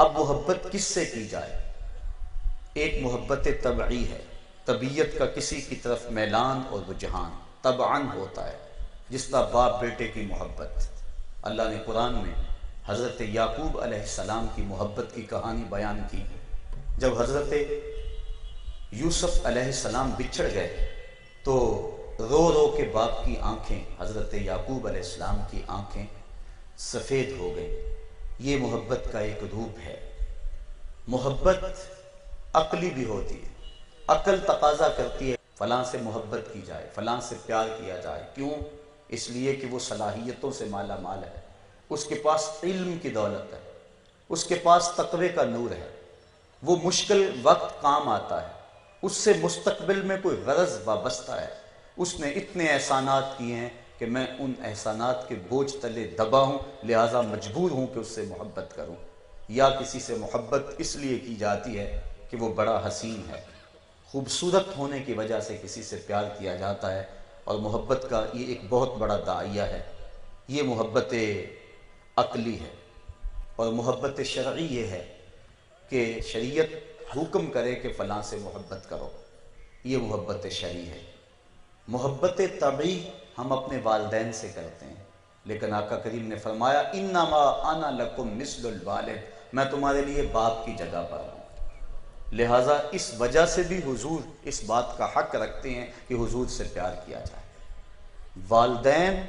اب محبت کس سے کی جائے؟ ایک محبت طبعی ہے، طبیعت کا کسی کی طرف میلان اور رجحان طبعاً ہوتا ہے، جس طرح باپ بیٹے کی محبت۔ اللہ نے قرآن میں حضرت یعقوب علیہ السلام کی محبت کی کہانی بیان کی۔ جب حضرت یوسف علیہ السلام بچھڑ گئے تو رو رو کے باپ کی آنکھیں، حضرت یعقوب علیہ السلام کی آنکھیں سفید ہو گئی۔ یہ محبت کا ایک روپ ہے۔ محبت عقلی بھی ہوتی ہے، عقل تقاضا کرتی ہے فلاں سے محبت کی جائے، فلاں سے پیار کیا جائے۔ کیوں؟ اس لیے کہ وہ صلاحیتوں سے مالا مال ہے، اس کے پاس علم کی دولت ہے، اس کے پاس تقوی کا نور ہے، وہ مشکل وقت کام آتا ہے، اس سے مستقبل میں کوئی غرض وابستہ ہے، اس نے اتنے احسانات کیے ہیں کہ میں ان احسانات کے بوجھ تلے دبا ہوں، لہٰذا مجبور ہوں کہ اس سے محبت کروں۔ یا کسی سے محبت اس لیے کی جاتی ہے کہ وہ بڑا حسین ہے، خوبصورت ہونے کی وجہ سے کسی سے پیار کیا جاتا ہے، اور محبت کا یہ ایک بہت بڑا داعیہ ہے۔ یہ محبت عقلی ہے۔ اور محبت شرعی یہ ہے کہ شریعت حکم کرے کہ فلاں سے محبت کرو، یہ محبت شرعی ہے۔ محبت طبعی ہم اپنے والدین سے کرتے ہیں، لیکن آقا کریم نے فرمایا انما انا لکم مثل الوالد، میں تمہارے لیے باپ کی جگہ پر ہوں۔ لہٰذا اس وجہ سے بھی حضور اس بات کا حق رکھتے ہیں کہ حضور سے پیار کیا جائے۔ والدین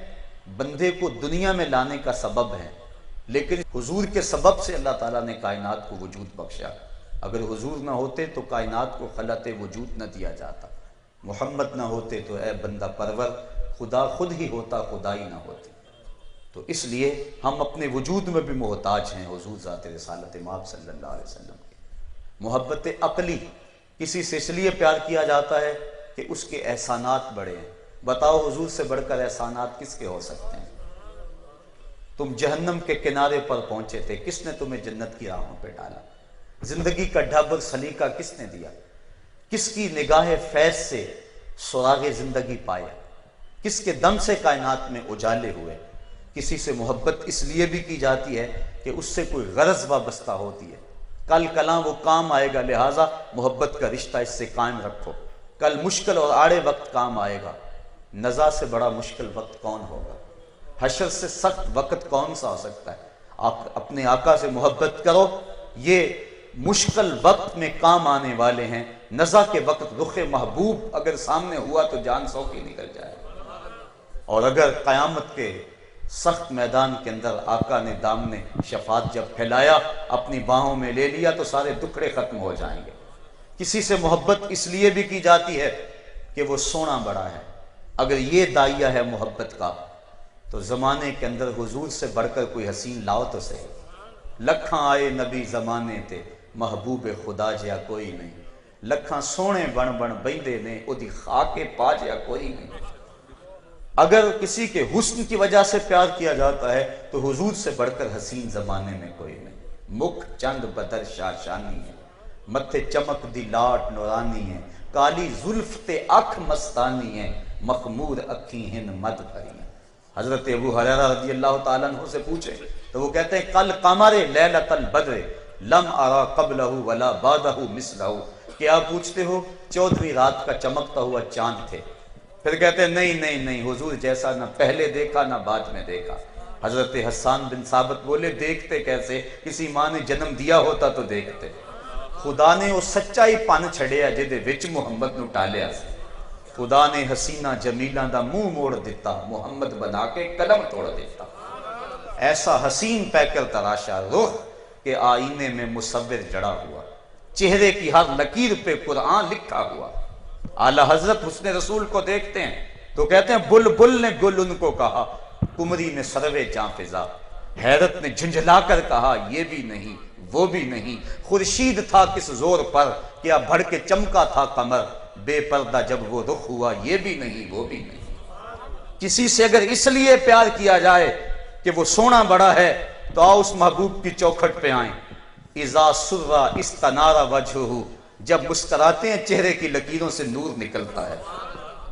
بندے کو دنیا میں لانے کا سبب ہے، لیکن حضور کے سبب سے اللہ تعالیٰ نے کائنات کو وجود بخشا۔ اگر حضور نہ ہوتے تو کائنات کو خلعت وجود نہ دیا جاتا، محمد نہ ہوتے تو اے بندہ پرور خدا خود ہی ہوتا، خدائی نہ ہوتی۔ تو اس لیے ہم اپنے وجود میں بھی محتاج ہیں حضور ذات رسالت مآب صلی اللہ علیہ وسلم کے۔ محبت عقلی، کسی سے اس لیے پیار کیا جاتا ہے کہ اس کے احسانات بڑے ہیں۔ بتاؤ حضور سے بڑھ کر احسانات کس کے ہو سکتے ہیں؟ تم جہنم کے کنارے پر پہنچے تھے، کس نے تمہیں جنت کی راہوں پہ ڈالا؟ زندگی کا ڈھابر سلیقہ کس نے دیا؟ کس کی نگاہ فیض سے سراغ زندگی پایا؟ کس کے دم سے کائنات میں اجالے ہوئے؟ کسی سے محبت اس لیے بھی کی جاتی ہے کہ اس سے کوئی غرض وابستہ ہوتی ہے، کل کلاں وہ کام آئے گا، لہٰذا محبت کا رشتہ اس سے قائم رکھو۔ کل مشکل اور آڑے وقت کام آئے گا، نزا سے بڑا مشکل وقت کون ہوگا؟ حشر سے سخت وقت کون سا ہو سکتا ہے؟ آپ اپنے آقا سے محبت کرو، یہ مشکل وقت میں کام آنے والے ہیں۔ نزا کے وقت رخ محبوب اگر سامنے ہوا تو جان سو کی نکل جائے، اور اگر قیامت کے سخت میدان کے اندر آقا نے دامن شفاعت جب پھیلایا، اپنی باہوں میں لے لیا، تو سارے دکھڑے ختم ہو جائیں گے۔ کسی سے محبت اس لیے بھی کی جاتی ہے کہ وہ سونا بڑا ہے۔ اگر یہ داعیہ ہے محبت کا تو زمانے کے اندر حضور سے بڑھ کر کوئی حسین لاؤ تو صحیح۔ لکھاں آئے نبی زمانے تے، محبوب خدا جیا کوئی نہیں، لکھاں سونے بن بن بیندے نے، اودی خاکے پا جیا کوئی نہیں۔ اگر کسی کے حسن کی وجہ سے پیار کیا جاتا ہے تو حضور سے بڑھ کر حسین زمانے میں کوئی نہیں۔ مکھ چند بدر شاشانی ہے، متھے چمک دی لاٹ نورانی ہے، کالی زلف تے اکھ مستانی ہے، مخمور اکھیں ہن مد بھری ہیں۔ حضرت ابو ہریرہ رضی اللہ تعالیٰ عنہ سے پوچھے تو وہ کہتے ہیں کل قمر لیلۃ البدر لم ارا قبلہ ولا بعدہ مثلہ۔ کیا پوچھتے ہو؟ 14ویں رات کا چمکتا ہوا چاند تھے۔ پھر کہتے ہیں نہیں نہیں نہیں، حضور جیسا نہ پہلے دیکھا نہ بعد میں دیکھا۔ حضرت حسان بن ثابت بولے دیکھتے کیسے؟ کسی ماں نے جنم دیا ہوتا تو دیکھتے۔ خدا نے وہ سچائی پن چھڑیا جدے وچ محمد نو ٹالیا سی۔ خدا نے حسینہ جمیلاں دا منہ موڑ دیتا، محمد بنا کے قلم توڑ دیتا۔ ایسا حسین پیکر تراشا رخ کہ آئینے میں مصور جڑا ہوا، چہرے کی ہر لکیر پہ قرآن لکھا ہوا۔ اعلیٰ حضرت حسن رسول کو دیکھتے ہیں تو کہتے ہیں بلبل نے گل ان کو کہا، قمری نے سروے جاں فضا، حیرت نے جھنجھلا کر کہا یہ بھی نہیں وہ بھی نہیں، خورشید تھا کس زور پر کیا بڑھ کے چمکا تھا قمر، بے پردہ جب وہ رخ ہوا یہ بھی نہیں وہ بھی نہیں۔ کسی سے اگر اس لیے پیار کیا جائے کہ وہ سونا بڑا ہے تو آؤ اس محبوب کی چوکھٹ پہ آئیں۔ اذا سرّا استنارا وجہہ، جب مسکراتے ہیں چہرے کی لکیروں سے نور نکلتا ہے۔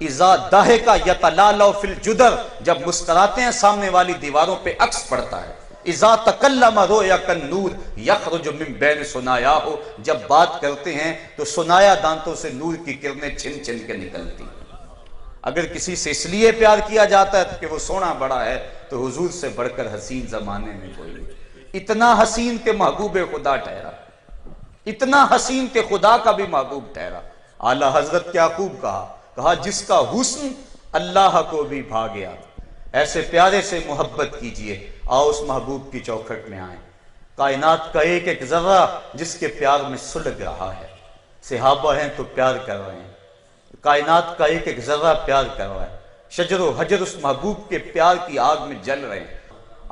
اذا ضحک یتلالو فی الجدر، جب مسکراتے ہیں سامنے والی دیواروں پہ عکس پڑتا ہے۔ اذا تکلم رویا کالنور یخرج من بین ثنایاہ، جب بات کرتے ہیں تو سنایا دانتوں سے نور کی کرنیں چھن چھن کے نکلتی. اگر کسی سے اس لیے پیار کیا جاتا ہے کہ وہ سونا بڑا ہے تو حضور سے بڑھ کر حسین زمانے میں کوئی نہیں. اتنا حسین کہ محبوب خدا ٹھہرا، اتنا حسین کہ خدا کا بھی محبوب ٹھہرا. اعلیٰ حضرت کیا خوب کہا جس کا حسن اللہ کو بھی بھا گیا. ایسے پیارے سے محبت کیجئے، آؤ اس محبوب کی چوکھٹ میں آئیں. کائنات کا ایک ایک ذرہ جس کے پیار میں سلگ رہا ہے. صحابہ ہیں تو پیار کر رہے ہیں، کائنات کا ایک ایک ذرہ پیار کر رہا ہے. شجر و حجر اس محبوب کے پیار کی آگ میں جل رہے ہیں.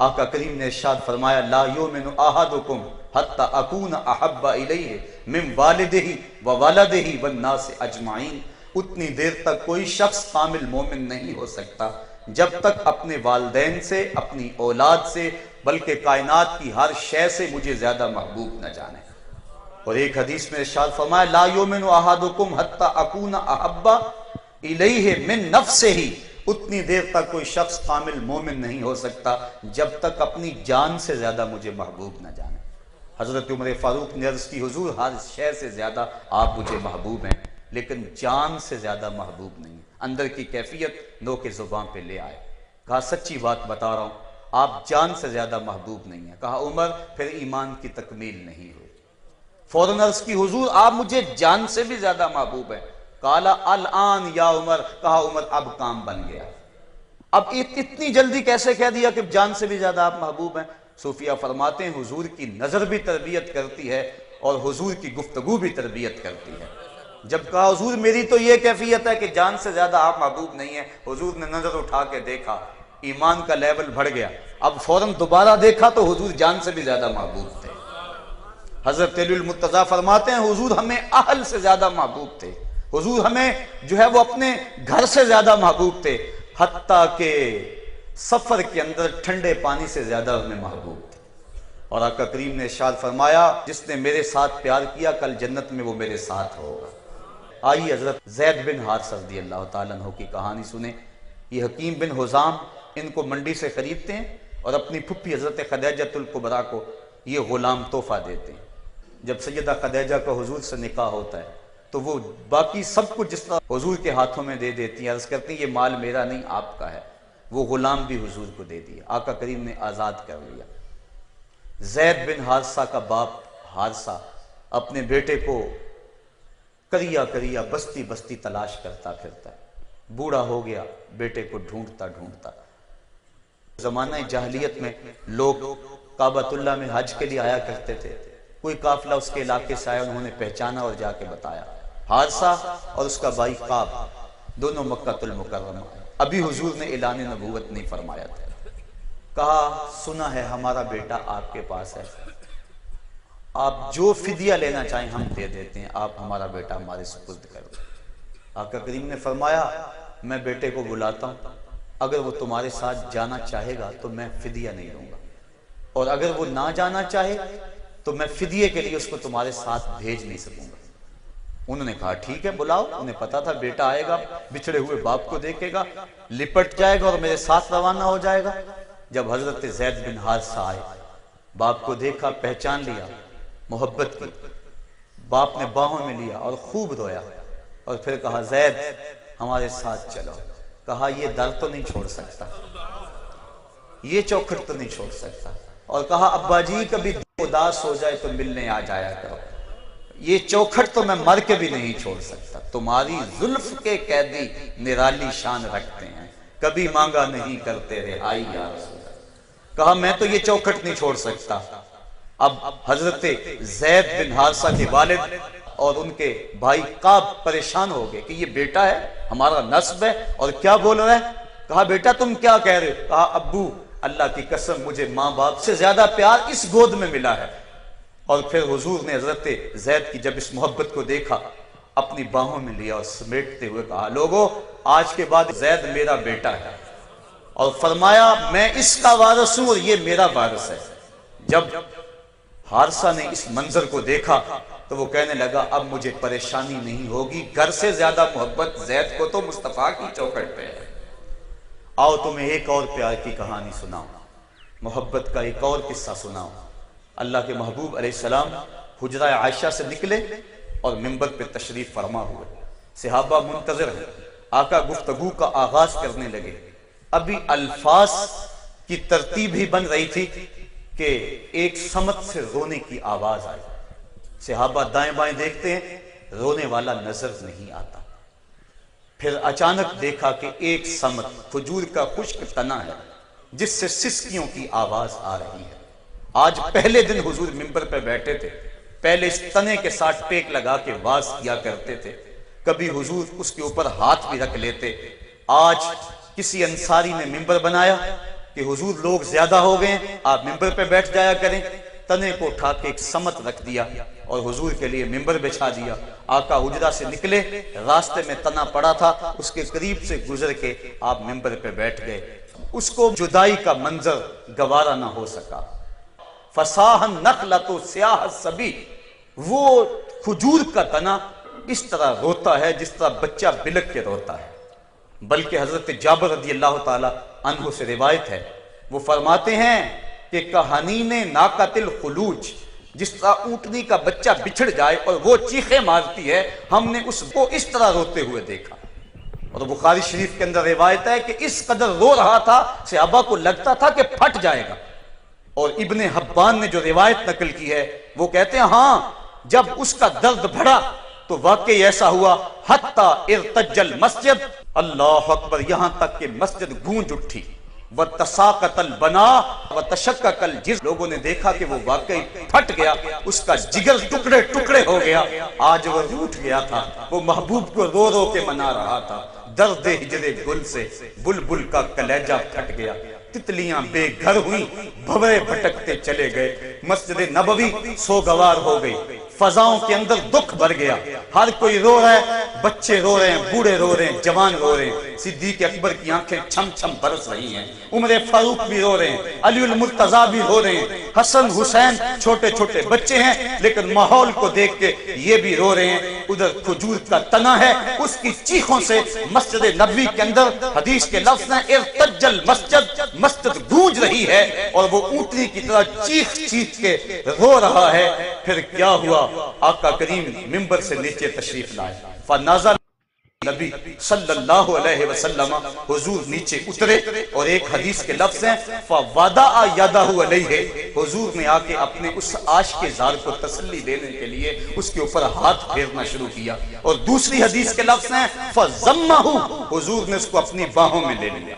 آقا کریم نے ارشاد فرمایا لا یؤمن احدکم حتی اکون احب الیہ من والدہ وولدہ والناس اجمعین. اتنی دیر تک کوئی شخص کامل مومن نہیں ہو سکتا جب تک اپنے والدین سے، اپنی اولاد سے، بلکہ کائنات کی ہر شے سے مجھے زیادہ محبوب نہ جانے. اور ایک حدیث میں ارشاد فرمایا لا یؤمن احدکم حتی اکون احب الیہ من نفسہ. اتنی دیر تک کوئی شخص کامل مومن نہیں ہو سکتا جب تک اپنی جان سے زیادہ مجھے محبوب نہ جانے. حضرت عمر فاروق نے عرض کی حضور ہر شے سے زیادہ آپ مجھے محبوب ہیں لیکن جان سے زیادہ محبوب نہیں. اندر کی کیفیت نو کے زبان پہ لے آئے. کہا سچی بات بتا رہا ہوں، آپ جان سے زیادہ محبوب نہیں ہیں. کہا عمر پھر ایمان کی تکمیل نہیں ہوئی. فوراً عرض کی حضور آپ مجھے جان سے بھی زیادہ محبوب ہیں. قالا الان یا عمر، کہا عمر اب کام بن گیا. اب اتنی جلدی کیسے کہہ دیا کہ جان سے بھی زیادہ آپ محبوب ہیں؟ صوفیہ فرماتے ہیں حضور کی نظر بھی تربیت کرتی ہے اور حضور کی گفتگو بھی تربیت کرتی ہے. جب کہا حضور میری تو یہ کیفیت ہے کہ جان سے زیادہ آپ محبوب نہیں ہیں، حضور نے نظر اٹھا کے دیکھا، ایمان کا لیول بڑھ گیا. اب فوراً دوبارہ دیکھا تو حضور جان سے بھی زیادہ محبوب تھے. حضرت علی المرتضیٰ فرماتے ہیں حضور ہمیں اہل سے زیادہ محبوب تھے، حضور ہمیں جو ہے وہ اپنے گھر سے زیادہ محبوب تھے، حتیٰ کہ سفر کے اندر ٹھنڈے پانی سے زیادہ ہمیں محبوب تھے. اور آقا کریم نے ارشاد فرمایا جس نے میرے ساتھ پیار کیا کل جنت میں وہ میرے ساتھ ہوگا. آئیے حضرت زید بن حارثہ رضی اللہ تعالیٰ عنہ کی کہانی سنیں. یہ حکیم بن حزام ان کو منڈی سے خریدتے ہیں اور اپنی پھپھی حضرت خدیجہ الکبریٰ کو یہ غلام تحفہ دیتے ہیں. جب سیدہ خدیجہ کا حضور سے نکاح ہوتا ہے تو وہ باقی سب کچھ جس طرح حضور کے ہاتھوں میں دے دیتی ہیں، عرض کرتی ہیں یہ مال میرا نہیں آپ کا ہے. وہ غلام بھی حضور کو دے دیا، آقا کریم نے آزاد کر لیا. زید بن حارثہ کا باپ حارثہ اپنے بیٹے کو کریا کریا بستی بستی تلاش کرتا پھرتا ہے. بوڑھا ہو گیا، بیٹے کو ڈھونڈتا ڈھونڈتا. زمانہ جاہلیت میں لوگ کعبۃ اللہ میں حج کے لیے آیا کرتے تھے. کوئی قافلہ اس کے علاقے سے آیا، انہوں نے پہچانا اور جا کے بتایا. حارثہ اور اس کا بھائی کعب دونوں مکہ المکرمہ. ابھی حضور نے اعلان نبوت نہیں فرمایا تھا. کہا سنا ہے ہمارا بیٹا آپ کے پاس ہے، آپ جو فدیہ لینا چاہیں ہم دے دیتے ہیں، آپ ہمارا بیٹا ہمارے سپرد کر دیں. آقا کریم نے فرمایا میں بیٹے کو بلاتا ہوں، اگر وہ تمہارے ساتھ جانا چاہے گا تو میں فدیہ نہیں دوں گا، اور اگر وہ نہ جانا چاہے تو میں فدیے کے لیے اس کو تمہارے ساتھ بھیج نہیں سکوں گا. انہوں نے کہا ٹھیک ہے بلاؤ. انہیں پتا تھا بیٹا آئے گا، بچھڑے ہوئے باپ کو دیکھے گا، لپٹ جائے گا اور میرے ساتھ روانہ ہو جائے گا. جب حضرت زید بن حارثہ آئے، باپ کو دیکھا، پہچان لیا، محبت کی. باپ نے باہوں میں لیا اور خوب رویا اور پھر کہا زید ہمارے ساتھ چلو. کہا یہ در تو نہیں چھوڑ سکتا، یہ چوکھٹ تو نہیں چھوڑ سکتا. اور کہا ابا جی کبھی اداس ہو جائے تو ملنے آ جایا کرو، یہ چوکھٹ تو میں مر کے بھی نہیں چھوڑ سکتا. تمہاری زلف کے قیدی نرالی شان رکھتے ہیں، کبھی مانگا نہیں کرتے رہائی یا رسول. کہا میں تو یہ چوکھٹ نہیں چھوڑ سکتا. اب حضرت زید بن حارثہ کے والد اور ان کے بھائی کعب پریشان ہو گئے کہ یہ بیٹا ہے، ہمارا نسب ہے، اور کیا بول رہا ہے. کہا بیٹا تم کیا کہہ رہے ہو؟ کہا ابو اللہ کی قسم مجھے ماں باپ سے زیادہ پیار اس گود میں ملا ہے. اور پھر حضور نے حضرت زید کی جب اس محبت کو دیکھا اپنی باہوں میں لیا اور سمیٹتے ہوئے کہا لوگو آج کے بعد زید میرا بیٹا ہے، اور فرمایا میں اس کا وارث ہوں اور یہ میرا وارث ہے. جب حارثہ نے اس منظر کو دیکھا تو وہ کہنے لگا اب مجھے پریشانی نہیں ہوگی، گھر سے زیادہ محبت زید کو تو مصطفیٰ کی چوکھٹ پہ ہے. آؤ تمہیں ایک اور پیار کی کہانی سناؤں. محبت کا ایک اور قصہ سناؤ۔ اللہ کے محبوب علیہ السلام حجرہ عائشہ سے نکلے اور منبر پہ تشریف فرما ہوئے، صحابہ منتظر ہیں، آقا گفتگو کا آغاز کرنے لگے۔ ابھی الفاظ کی ترتیب ہی بن رہی تھی کہ ایک سمت سے رونے کی آواز آئی۔ صحابہ دائیں بائیں دیکھتے ہیں، رونے والا نظر نہیں آتا۔ پھر اچانک دیکھا کہ ایک سمت کھجور کا خشک تنا ہے جس سے سسکیوں کی آواز آ رہی ہے۔ آج پہلے دن حضور منبر پہ بیٹھے تھے، پہلے اس تنے کے ساتھ ٹیک لگا کے واز کیا کرتے تھے، کبھی حضور اس کے اوپر ہاتھ بھی رکھ لیتے۔ آج کسی انصاری نے منبر بنایا کہ حضور لوگ زیادہ ہو گئے، آپ منبر پہ بیٹھ جایا کریں، تنے کو اٹھا کے ایک سمت رکھ دیا اور حضور کے لیے منبر بچھا دیا۔ آقا حجرہ سے نکلے، راستے میں تنا پڑا تھا، اس کے قریب سے گزر کے آپ منبر پہ بیٹھ گئے۔ اس کو جدائی کا منظر گوارا نہ ہو سکا۔ فصاح النخلۃ سیاہ الصبی، وہ کھجور کا تنا اس طرح روتا ہے جس طرح بچہ بلک کے روتا ہے۔ بلکہ حضرت جابر رضی اللہ تعالی عنہ سے روایت ہے، وہ فرماتے ہیں کہ کہانین ناقۃ الخلوج، جس طرح اونٹنی کا بچہ بچھڑ جائے اور وہ چیخیں مارتی ہے، ہم نے اس کو اس طرح روتے ہوئے دیکھا۔ اور بخاری شریف کے اندر روایت ہے کہ اس قدر رو رہا تھا صحابہ کو لگتا تھا کہ پھٹ جائے گا۔ اور ابن حبان نے جو روایت نقل کی ہے وہ کہتے ہیں ہاں جب اس کا درد بڑھا تو واقعی ایسا ہوا حتی ارتج المسجد، اللہ اکبر، یہاں تک کہ مسجد گونج اٹھی، وتساقط البناء وتشقق الجزر، لوگوں نے دیکھا کہ وہ واقعی پھٹ گیا، اس کا جگر ٹکڑے ٹکڑے ہو گیا۔ آج وہ روٹھ گیا تھا، وہ محبوب کو رو رو کے منا رہا تھا۔ درد ہجر گل سے بلبل کا کلیجہ پھٹ گیا، تتلیاں بے گھر ہوئی، بھورے بھٹکتے چلے گئے، مسجد نبوی سوگوار ہو گئی، فضاؤں کے اندر دکھ بھر گیا، ہر کوئی رو رہا ہے، بچے رو رہے ہیں، بوڑھے رو رہے ہیں، جوان رو رہے ہیں، صدیق اکبر کی آنکھیں چھم چھم برس رہی ہیں، عمر فاروق بھی رو رہے ہیں، علی المرتضیٰ بھی رو رہے ہیں، حسن حسین چھوٹے چھوٹے بچے ہیں، لیکن ماحول کو دیکھ کے یہ بھی رو رہے ہیں۔ ادھر کھجور کا تنا ہے، اس کی چیخوں سے مسجد نبوی کے اندر حدیث کے لفظ ہیں ارتج المسجد، مسجد گونج رہی ہے اور وہ اونٹنی کی طرح چیخ چیخ کے رو رہا ہے۔ پھر کیا ہوا؟ آقا کریم منبر سے نیچے تشریف لائے، فنزل نبی صلی اللہ علیہ وسلم، حضور نیچے اترے اور ایک حدیث کے لفظ ہیں فوضع یدہ علیہ، حضور نے آ کے اپنے اس عاشق زار کو تسلی دینے کے لیے اس کے اوپر ہاتھ پھیرنا شروع کیا، اور دوسری حدیث کے لفظ ہیں فضمہ، حضور نے اس کو اپنی باہوں میں لے لیا۔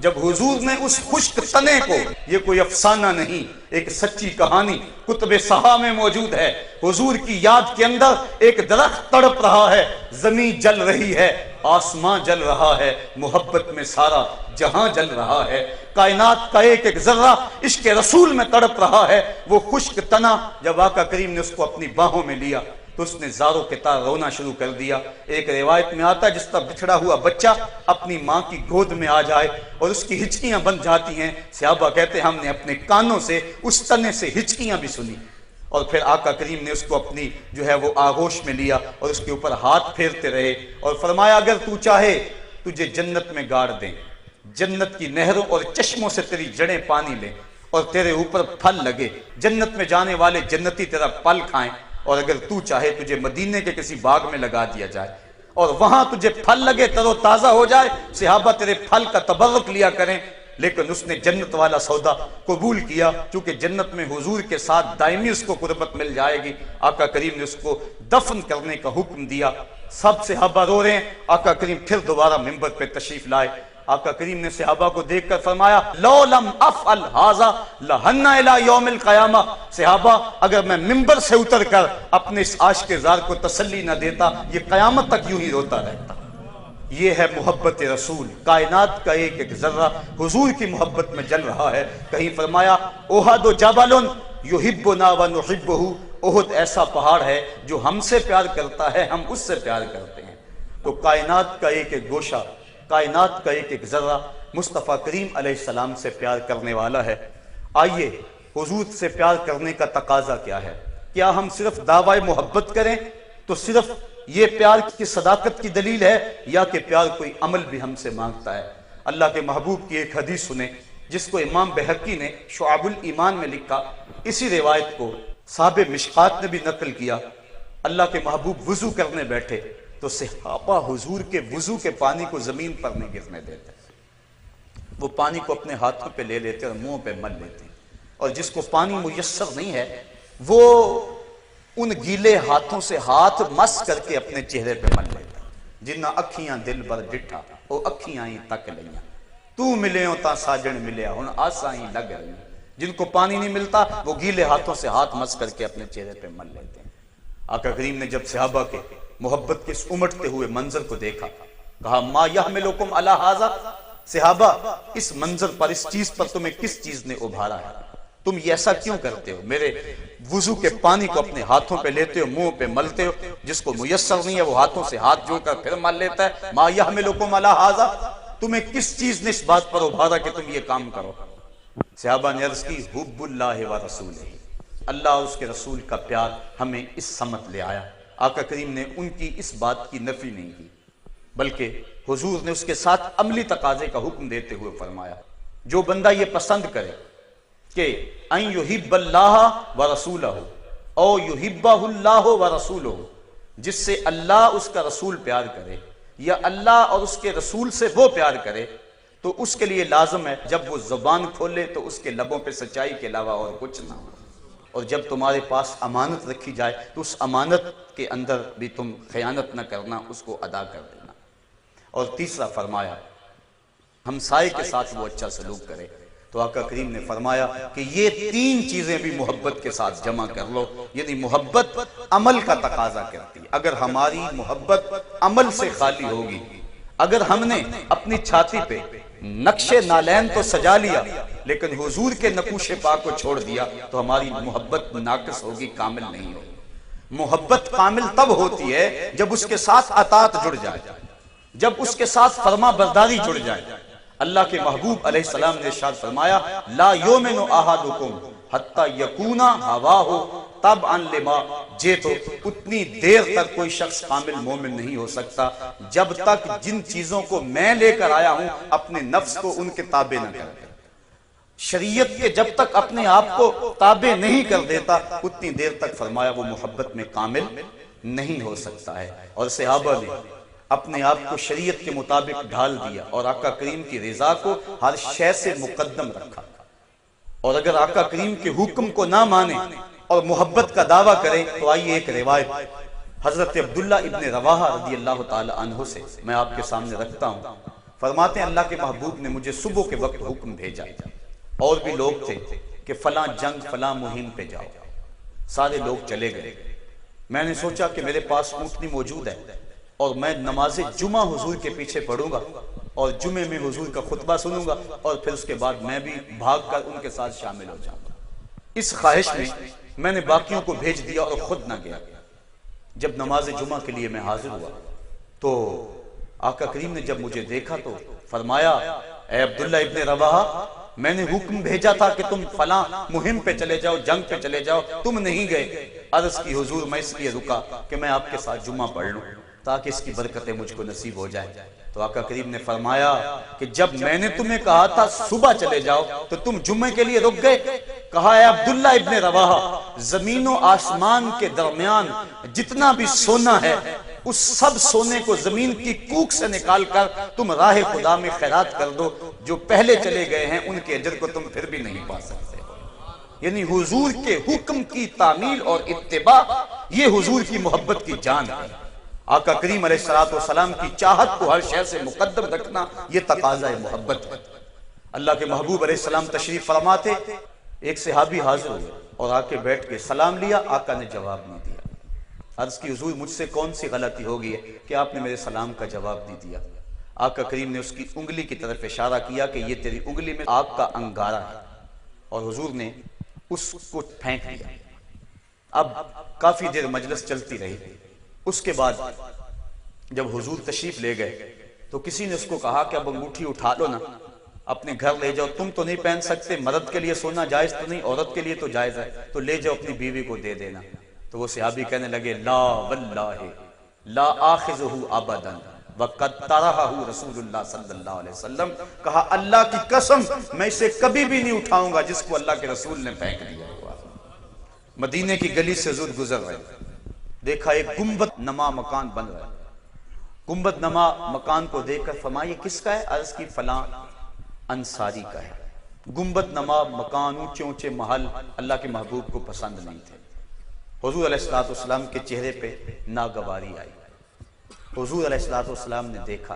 جب حضور نے اس خشک تنے کو، یہ کوئی افسانہ نہیں، ایک سچی کہانی کتب صحاح میں موجود ہے، حضور کی یاد کے اندر ایک درخت تڑپ رہا ہے، زمین جل رہی ہے، آسمان جل رہا ہے، محبت میں سارا جہاں جل رہا ہے، کائنات کا ایک ایک ذرہ عشق رسول میں تڑپ رہا ہے۔ وہ خشک تنا جب آقا کریم نے اس کو اپنی باہوں میں لیا تو اس نے زاروں کے تار رونا شروع کر دیا۔ ایک روایت میں آتا ہے جس طرح بچھڑا ہوا بچہ اپنی ماں کی گود میں آ جائے اور اس کی ہچکیاں بن جاتی ہیں، صحابہ کہتے ہیں ہم نے اپنے کانوں سے اس تنے سے ہچکیاں بھی سنی، اور پھر آقا کریم نے اس کو اپنی جو ہے وہ آغوش میں لیا اور اس کے اوپر ہاتھ پھیرتے رہے اور فرمایا اگر تو چاہے تجھے جنت میں گاڑ دیں، جنت کی نہروں اور چشموں سے تیری جڑیں پانی لیں اور تیرے اوپر پھل لگے، جنت میں جانے والے جنتی تیرا پھل کھائیں، اور اگر تو چاہے تجھے مدینے کے کسی باغ میں لگا دیا جائے اور وہاں تجھے پھل لگے، تر و تازہ ہو جائے، صحابہ تیرے پھل کا تبرک لیا کریں۔ لیکن اس نے جنت والا سودا قبول کیا، چونکہ جنت میں حضور کے ساتھ دائمی اس کو قربت مل جائے گی۔ آقا کریم نے اس کو دفن کرنے کا حکم دیا، سب صحابہ رو رہے ہیں، آقا کریم پھر دوبارہ منبر پہ تشریف لائے۔ آقا کریم نے صحابہ کو دیکھ کر فرمایا لو لم افعل ھذا لہن الی یوم القیامہ، صحابہ اگر میں منبر سے اتر کر اپنے اس عاشق زار کو تسلی نہ دیتا یہ قیامت تک یوں ہی روتا رہتا۔ یہ ہے محبت رسول، کائنات کا ایک ایک ذرہ حضور کی محبت میں جل رہا ہے۔ کہیں فرمایا احد جبل یحبنا ونحبہ، احد ایسا پہاڑ ہے جو ہم سے پیار کرتا ہے، ہم اس سے پیار کرتے ہیں۔ تو کائنات کا ایک ایک گوشہ، کائنات کا ایک ایک ذرہ مصطفیٰ کریم علیہ السلام سے پیار کرنے والا ہے۔ آئیے حضور سے پیار کرنے کا تقاضا کیا ہے؟ کیا ہم صرف دعوی محبت کریں تو صرف یہ پیار کی صداقت کی دلیل ہے، یا کہ پیار کوئی عمل بھی ہم سے مانگتا ہے؟ اللہ کے محبوب کی ایک حدیث سنیں، جس کو امام بہقی نے شعب الایمان میں لکھا، اسی روایت کو صاحب مشکات نے بھی نقل کیا۔ اللہ کے محبوب وضو کرنے بیٹھے تو صحابہ حضور کے وضو کے پانی کو زمین پر نہیں گرنے دیتے، وہ پانی کو اپنے ہاتھوں پہ لے لیتے اور منہ پہ مل لیتے، اور جس کو پانی میسر نہیں ہے وہ ان گیلے ہاتھوں سے ہاتھ مس کر کے اپنے چہرے پہ مل لیتا۔ جنہ اکھیاں دل بر ڈٹھا او اکھیاں ہی تک لیاں، تو ملے ہو تا ساجن ملیا ہن آساں ہی لگ رہی۔ جن کو پانی نہیں ملتا وہ گیلے ہاتھوں سے ہاتھ مس کر کے اپنے چہرے پہ مل لیتے ہیں۔ آقا کریم نے جب صحابہ کے محبت کے اس امٹتے ہوئے منظر کو دیکھا، کہا ما یحملکم علی ھذا، صحابہ اس منظر پر، اس چیز پر تمہیں کس چیز نے ابھارا ہے؟ تم یہ ایسا کیوں کرتے ہو؟ میرے وضو کے پانی کو اپنے ہاتھوں پہ لیتے ہو، منہ پہ ملتے ہو، جس کو میسر نہیں ہے وہ ہاتھوں سے ہاتھ جوڑ کر پھر مل لیتا ہے۔ ما یحملکم علی ھذا، تمہیں کس چیز نے اس بات پر ابھارا کہ تم یہ کام کرو؟ صحابہ نے عرض کی حب اللہ و رسولہ، اللہ اور اس کے رسول کا پیار ہمیں اس سمت لے آیا۔ آقا کریم نے ان کی اس بات کی نفی نہیں کی، بلکہ حضور نے اس کے ساتھ عملی تقاضے کا حکم دیتے ہوئے فرمایا، جو بندہ یہ پسند کرے کہ ان یحب اللہ و رسولہ او یحبہ اللہ و رسولہ، جس سے اللہ اس کا رسول پیار کرے یا اللہ اور اس کے رسول سے وہ پیار کرے، تو اس کے لیے لازم ہے جب وہ زبان کھولے تو اس کے لبوں پہ سچائی کے علاوہ اور کچھ نہ ہو، اور جب تمہارے پاس امانت رکھی جائے تو اس امانت کے اندر بھی تم خیانت نہ کرنا، اس کو ادا کر دینا۔ اور تیسرا فرمایا ہمسائے کے ساتھ وہ اچھا سلوک کرے، تو آقا کریم نے فرمایا کہ یہ تین چیزیں بھی محبت کے ساتھ جمع کر لو، یعنی محبت عمل کا تقاضا کرتی ہے۔ اگر ہماری محبت عمل سے خالی ہوگی، اگر ہم نے اپنی چھاتی پہ نقش نالین تو سجا لیا لیکن حضور کے نقوش پاک کو چھوڑ دیا تو ہماری محبت ناقص ہوگی، کامل نہیں ہوگی۔ محبت کامل تب ہوتی ہے جب اس کے ساتھ اطاعت جڑ جائے، جب اس کے ساتھ فرما برداری جڑ جائے۔ اللہ کے محبوب علیہ السلام نے ارشاد فرمایا لا یؤمن احدکم حتی یکون ہواہ تبعا لما جئت، اتنی دیر تک کوئی شخص کامل مومن نہیں ہو سکتا جب تک جن چیزوں کو میں لے کر آیا ہوں اپنے نفس کو ان کے تابع نہ کر دے۔ شریعت کے جب تک اپنے آپ کو تابع نہیں کر دیتا اتنی دیر تک فرمایا وہ محبت میں کامل نہیں ہو سکتا ہے۔ اور صحابہ نے اپنے آپ کو شریعت کے مطابق ڈھال دیا اور آقا کریم کی رضا کو ہر شے سے مقدم رکھا، اور اگر آقا کریم کے حکم کو نہ مانے اور محبت کا دعویٰ کریں تو آئیے ایک روایت حضرت عبداللہ ابن رواحہ رضی اللہ تعالی عنہ سے میں آپ کے سامنے رکھتا ہوں۔ فرماتے ہیں اللہ کے محبوب نے مجھے صبح کے وقت حکم بھیجا، اور بھی لوگ تھے کہ فلاں جنگ فلاں مہم پہ جاؤ، سارے لوگ چلے گئے۔ میں نے سوچا کہ میرے پاس اونٹنی موجود ہے اور میں نماز جمعہ حضور کے پیچھے پڑھوں گا اور جمعے میں حضور کا خطبہ سنوں گا اور پھر اس کے بعد میں بھی بھاگ کر ان کے ساتھ شامل ہو جاؤں گا۔ اس خواہش میں نے باقیوں کو بھیج دیا اور خود نہ گیا۔ جب نماز جمعہ کے لیے میں حاضر ہوا تو آقا کریم نے جب مجھے دیکھا تو فرمایا اے عبداللہ ابن رواحہ، میں نے حکم بھیجا تھا کہ تم فلاں مہم پہ چلے جاؤ، جنگ پہ چلے جاؤ، تم نہیں گئے۔ عرض کی حضور میں اس لیے رکا کہ میں آپ کے ساتھ جمعہ پڑھ لوں تاکہ اس کی برکتیں مجھ کو نصیب ہو جائیں۔ تو آقا کریم نے فرمایا کہ جب میں نے تمہیں کہا تھا صبح چلے جاؤ تو تم جمعے کے لیے رک گئے۔ کہا اے عبداللہ ابن رواحہ، زمین و آسمان کے درمیان جتنا بھی سونا ہے اس سب سونے کو زمین کی کوک سے نکال کر تم راہ خدا میں خیرات کر دو، جو پہلے چلے گئے ہیں ان کے اجر کو تم پھر بھی نہیں پا سکتے۔ یعنی حضور کے حکم کی تعمیل اور اتباع یہ حضور کی محبت کی جان ہے۔ آقا کریم علیہ السلام کی چاہت کو ہر شے سے مقدم رکھنا یہ تقاضا محبت ہے۔ اللہ کے محبوب علیہ السلام تشریف فرماتے، ایک صحابی حاضر ہوئے اور آ کے بیٹھ کے سلام لیا، آقا نے جواب نہیں دیا۔ عرض کی حضور مجھ سے کون سی غلطی ہو گئی ہے کہ آپ نے میرے سلام کا جواب نہیں دیا؟ آقا کریم نے اس کی انگلی کی طرف اشارہ کیا کہ یہ تیری انگلی میں آگ کا انگارہ ہے، اور حضور نے اس کو پھینک دیا۔ اب کافی دیر مجلس چلتی رہی۔ اس کے بعد جب حضور تشریف لے گئے تو کسی نے اس کو کہا کہ اب انگوٹھی اٹھا لو نا، اپنے گھر لے جاؤ، تم تو نہیں پہن سکتے، مرد کے لیے سونا جائز تو نہیں، عورت کے لیے تو جائز ہے، تو لے جاؤ اپنی بیوی کو دے دینا۔ تو وہ صحابی کہنے لگے لا واللہ لا آخذہ ابدا وَقَدْ طَرَحَهُ رسول اللہ صلی اللہ علیہ وسلم، کہا اللہ کی قسم میں اسے کبھی بھی نہیں اٹھاؤں گا جس کو اللہ کے رسول نے پھینک دیا ہوا۔ مدینے کی گلی سے حضور گزر رہے، دیکھا ایک گنبد نما مکان بن رہا ہے۔ گنبد نما مکان کو دیکھ کر فرمایا یہ کس کا ہے؟ عرض کی فلاں انصاری کا ہے۔ گنبد نما مکان، اونچے اونچے محل اللہ کے محبوب کو پسند نہیں تھے۔ حضور علیہ السلام کے چہرے پہ ناگواری آئی۔ حضور علیہ السلام نے دیکھا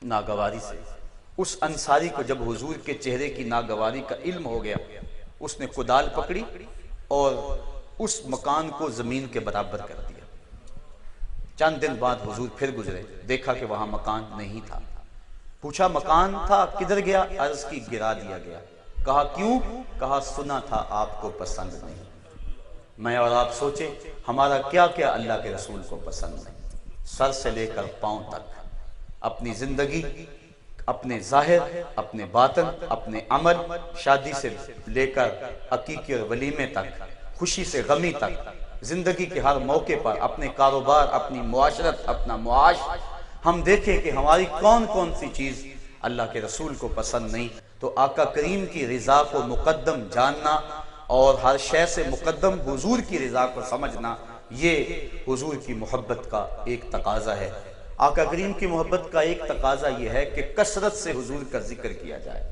ناگواری سے اس انصاری کو، جب حضور کے چہرے کی ناگواری کا علم ہو گیا، اس نے کدال پکڑی اور اس مکان کو زمین کے برابر کر دیا۔ چند دن بعد حضور پھر گزرے، دیکھا کہ وہاں مکان نہیں تھا۔ پوچھا مکان تھا کدھر گیا؟ عرض کی گرا دیا گیا۔ کہا کیوں؟ کہا سنا تھا آپ کو پسند نہیں۔ میں اور آپ سوچے ہمارا کیا کیا اللہ کے رسول کو پسند نہیں، سر سے لے کر پاؤں تک، اپنی زندگی، اپنے ظاہر، اپنے باطن، اپنے عمل، شادی سے لے کر عقیقے اور ولیمے تک، خوشی سے غمی تک، زندگی کے ہر موقع پر، اپنے کاروبار، اپنی معاشرت، اپنا معاش، ہم دیکھیں کہ ہماری کون کون سی چیز اللہ کے رسول کو پسند نہیں۔ تو آقا کریم کی رضا کو مقدم جاننا اور ہر شے سے مقدم حضور کی رضا کو سمجھنا، یہ حضور کی محبت کا ایک تقاضا ہے۔ آقا کریم کی محبت کا ایک تقاضا یہ ہے کہ کثرت سے حضور کا ذکر کیا جائے۔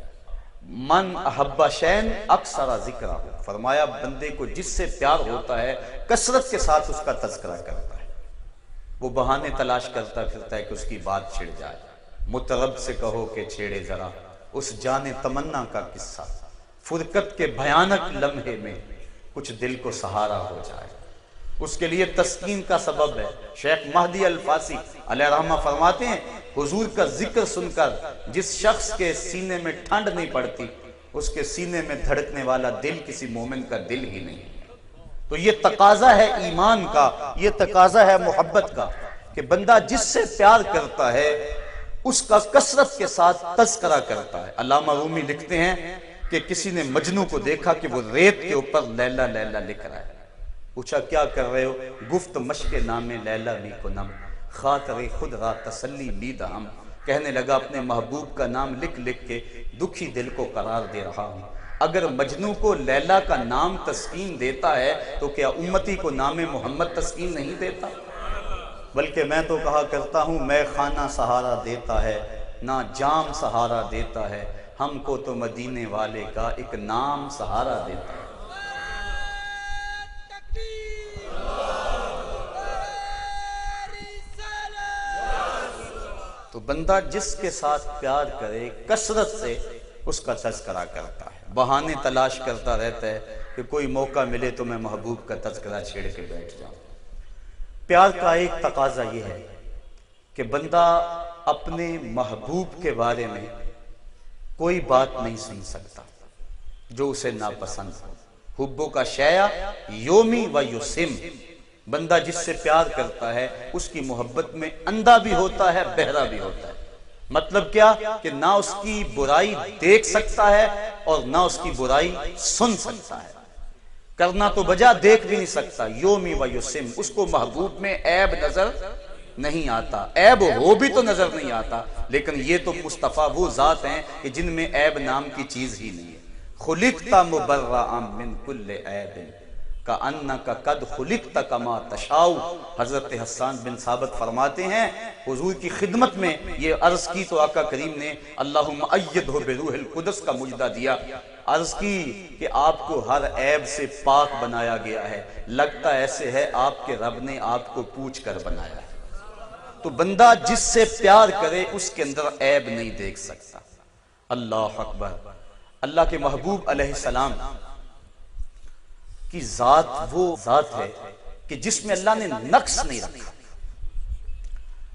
من احب شین اکثر ذکرہ، فرمایا بندے کو جس سے پیار ہوتا ہے کثرت کے ساتھ اس کا تذکرہ کرتا ہے۔ وہ بہانے تلاش کرتا پھرتا ہے کہ اس کی بات چھڑ جائے۔ مطرب سے کہو کہ چھیڑے ذرا اس جان تمنا کا قصہ، فرقت کے بھیانک لمحے میں کچھ دل کو سہارا ہو جائے۔ اس کے لیے تسکین کا سبب ہے۔ شیخ مہدی الفاسی علیہ رحمہ فرماتے ہیں حضور کا ذکر سن کر جس شخص کے سینے میں ٹھنڈ نہیں پڑتی، اس کے سینے میں دھڑکنے والا دل کسی مومن کا دل ہی نہیں۔ تو یہ تقاضا ہے ایمان کا، یہ تقاضا ہے محبت کا کہ بندہ جس سے پیار کرتا ہے اس کا کثرت کے ساتھ تذکرہ کرتا ہے۔ علامہ رومی لکھتے ہیں کہ کسی نے مجنو کو دیکھا کہ وہ ریت کے اوپر لیلا لیلا لکھ رہا ہے۔ پوچھا کیا کر رہے ہو؟ گفت مشق نام لیلا می کنم خاطر خود را تسلی می دہم، کہنے لگا اپنے محبوب کا نام لکھ لکھ کے دکھی دل کو قرار دے رہا ہوں۔ اگر مجنو کو لیلا کا نام تسکین دیتا ہے تو کیا امتی کو نام محمد تسکین نہیں دیتا؟ بلکہ میں تو کہا کرتا ہوں میں خانہ سہارا دیتا ہے نہ جام سہارا دیتا ہے، ہم کو تو مدینے والے کا ایک نام سہارا دیتا ہے۔ تو بندہ جس کے ساتھ پیار کرے کثرت سے اس کا تذکرہ کرتا ہے، بہانے تلاش کرتا رہتا ہے کہ کوئی موقع ملے تو میں محبوب کا تذکرہ چھیڑ کے بیٹھ جاؤں۔ پیار کا ایک تقاضا یہ ہے کہ بندہ اپنے محبوب کے بارے میں کوئی بات نہیں سن سکتا جو اسے ناپسند ہو۔ حبوں کا شیع یومی و یسم، بندہ جس سے پیار کرتا ہے اس کی محبت میں اندھا بھی ہوتا ہے بہرا بھی ہوتا ہے۔ مطلب کیا کہ نہ اس کی برائی دیکھ سکتا ہے اور نہ اس کی برائی سن سکتا ہے، کرنا تو بجا دیکھ بھی نہیں سکتا۔ یومی و یسم، اس کو محبوب میں عیب نظر نہیں آتا، عیب ہو بھی تو نظر نہیں آتا، لیکن یہ تو مصطفیٰ وہ ذات ہیں کہ جن میں عیب نام کی چیز ہی نہیں ہے۔ خلقت مبرئا من کل عیب کأنک قد خلقت کما تشاء، حضرت حسان بن ثابت فرماتے ہیں حضور کی خدمت میں یہ عرض کی تو آقا کریم نے اللہم ایدہ بروح القدس کا مجدہ دیا، عرض کی کہ آپ کو ہر عیب سے پاک بنایا گیا ہے، لگتا ایسے ہے آپ کے رب نے آپ کو پوچھ کر بنایا ہے۔ تو بندہ جس سے پیار کرے اس کے اندر عیب نہیں دیکھ سکتا۔ اللہ اکبر، اللہ کے محبوب علیہ السلام کی ذات وہ ذات ہے کہ جس میں اللہ نے نقص نہیں رکھا۔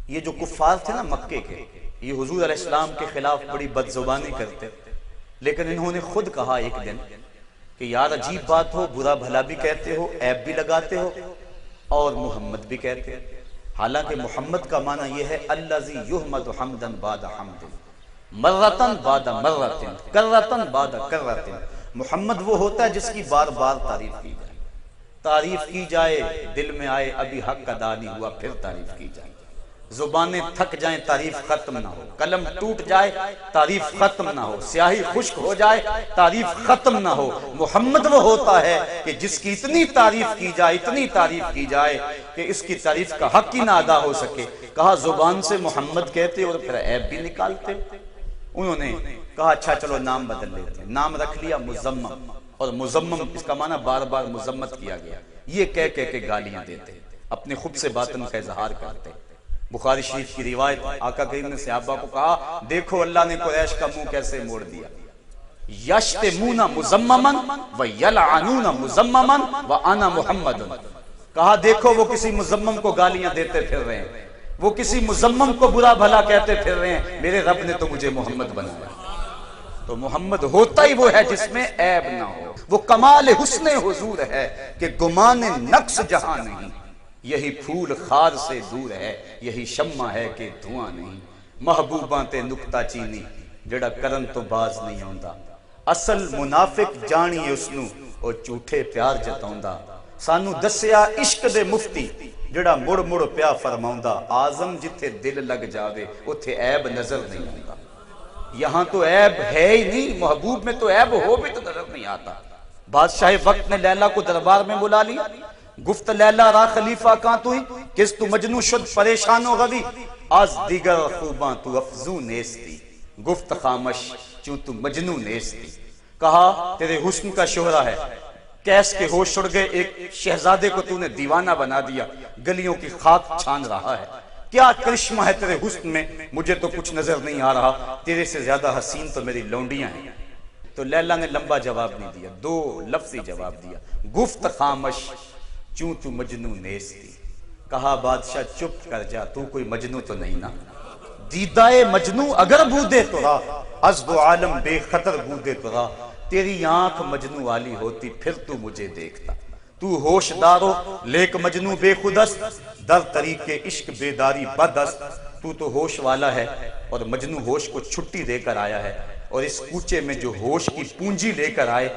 یہ جو کفار تھے نا مکے کے، یہ حضور علیہ السلام کے خلاف بڑی بدزبانی کرتے، لیکن انہوں نے خود کہا ایک دن کہ یار عجیب بات ہو، برا بھلا بھی کہتے ہو، عیب بھی لگاتے ہو اور محمد بھی کہتے ہو۔ حالانکہ محمد کا معنی یہ ہے الذی یحمد حمدا بعد حمد، مرتن بعد مرتن، کرتن بعد کرتن۔ محمد وہ ہوتا ہے جس کی بار بار تعریف کی جائے، تعریف کی جائے دل میں آئے ابھی حق ادا نہیں ہوا پھر تعریف کی جائے۔ زبانیں تھک جائیں تعریف ختم نہ ہو، قلم ٹوٹ جائے تعریف ختم نہ ہو، سیاہی خشک ہو جائے تعریف ختم نہ ہو۔ محمد وہ ہوتا ہے کہ جس کی اتنی تعریف کی جائے، اتنی تعریف کی جائے کہ اس کی تعریف کا حق ہی نہ ادا ہو سکے۔ کہا زبان سے محمد کہتے اور پھر عیب بھی نکالتے۔ انہوں نے کہا اچھا چلو نام بدل لیتے ہیں، نام رکھ لیا مزمم، اور مزمم اس کا معنی بار بار مذمت کیا گیا، یہ کہہ کے گالیاں دیتے، اپنے خود سے باطن کا اظہار کرتے۔ بخاری شریف کی روایت، آقا کریم نے صحابہ کو کہا دیکھو اللہ نے قریش کا منہ کیسے موڑ دیا، یشتمون مزمما ویلعنون مزمما وانا محمد۔ کہا دیکھو وہ کسی مزمم کو گالیاں دیتے پھر رہے ہیں، وہ کسی مزمم کو برا بھلا کہتے پھر رہے ہیں، میرے رب نے تو مجھے محمد بنایا۔ تو محمد ہوتا ہی وہ ہے جس میں عیب نہ ہو، وہ کمال حسن حضور ہے کہ گمان نقص جہاں نہیں، یہی پھول خار سے دور ہے، یہی شمع ہے کہ دھواں نہیں۔ محبوباں تے نکتہ چینی جڑا کرن تو باز نہیں آندا، اصل منافق جانی اسنو اور جھوٹے پیار جتاؤندا۔ سانو دسیا عشق دے مفتی جڑا مڑ مڑ پیا فرماؤندا، آزم جتھے دل لگ جاوے اتھے عیب نظر نہیں آندا۔ یہاں تو عیب ہے ہی نہیں، محبوب میں تو عیب ہو بھی تو نظر نہیں آتا۔ بادشاہ وقت نے لیلا کو دربار میں بلا لیا، گفت لیلا را خلیفہ کہاں تو ہی، کس تو مجنو شد پریشان و غوی، آز دیگر خوباں تو افزو نیستی، گفت خامش چون تو مجنو نیستی۔ کہا تیرے حسن کا شہرہ ہے، کیس کے ہوش اڑ گئے، ایک شہزادے کو تو نے دیوانہ بنا دیا، گلیوں کی خاک چھان رہا ہے، کیا کرشمہ ہے تیرے حسن میں، مجھے تو کچھ نظر نہیں آ رہا، تیرے سے زیادہ حسین تو میری لونڈیاں ہیں۔ تو لیلا نے لمبا جواب نہیں دیا، دو لفظی جواب دیا، گفت خامش چون تو مجنو نیستی۔ کہا بادشاہ چپ کر جا، تو کوئی مجنو تو نہیں نا، دیدائے مجنو اگر بودے تو راہ، عذب عالم بے خطر بودے تو راہ، تیری آنکھ مجنو والی ہوتی پھر تو مجھے دیکھتا، تو ہوش دارو لیک مجنو بے خودست، در طریق عشق بیداری بدست۔ تو ہوش والا ہے اور مجنو ہوش کو چھٹی دے کر آیا ہے، اور اس کوچے میں جو ہوش کی پونجی لے کر آئے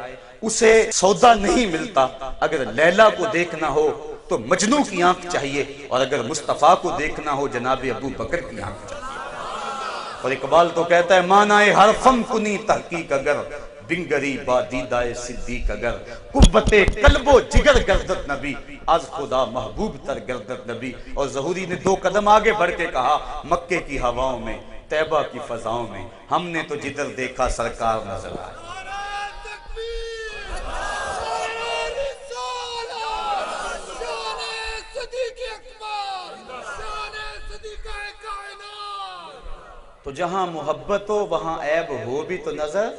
اسے سودا نہیں ملتا۔ اگر لیلا کو دیکھنا ہو تو مجنو کی آنکھ چاہیے، اور اگر مصطفیٰ کو دیکھنا ہو جناب ابو بکر کی آنکھ چاہیے۔ اور اقبال تو کہتا ہے معنی حرفم کنی تحقیق اگر، بنگری با دیدائے صدیق اگر، قوت قلب و جگر گردت نبی، از خدا محبوب تر گردت نبی۔ اور ظہوری نے دو قدم آگے بڑھ کے کہا مکے کی ہواؤں میں، طیبہ کی فضاؤں میں، ہم نے تو جدھر دیکھا سرکار نظر آئے۔ تو جہاں محبت ہو وہاں عیب ہو بھی تو نظر،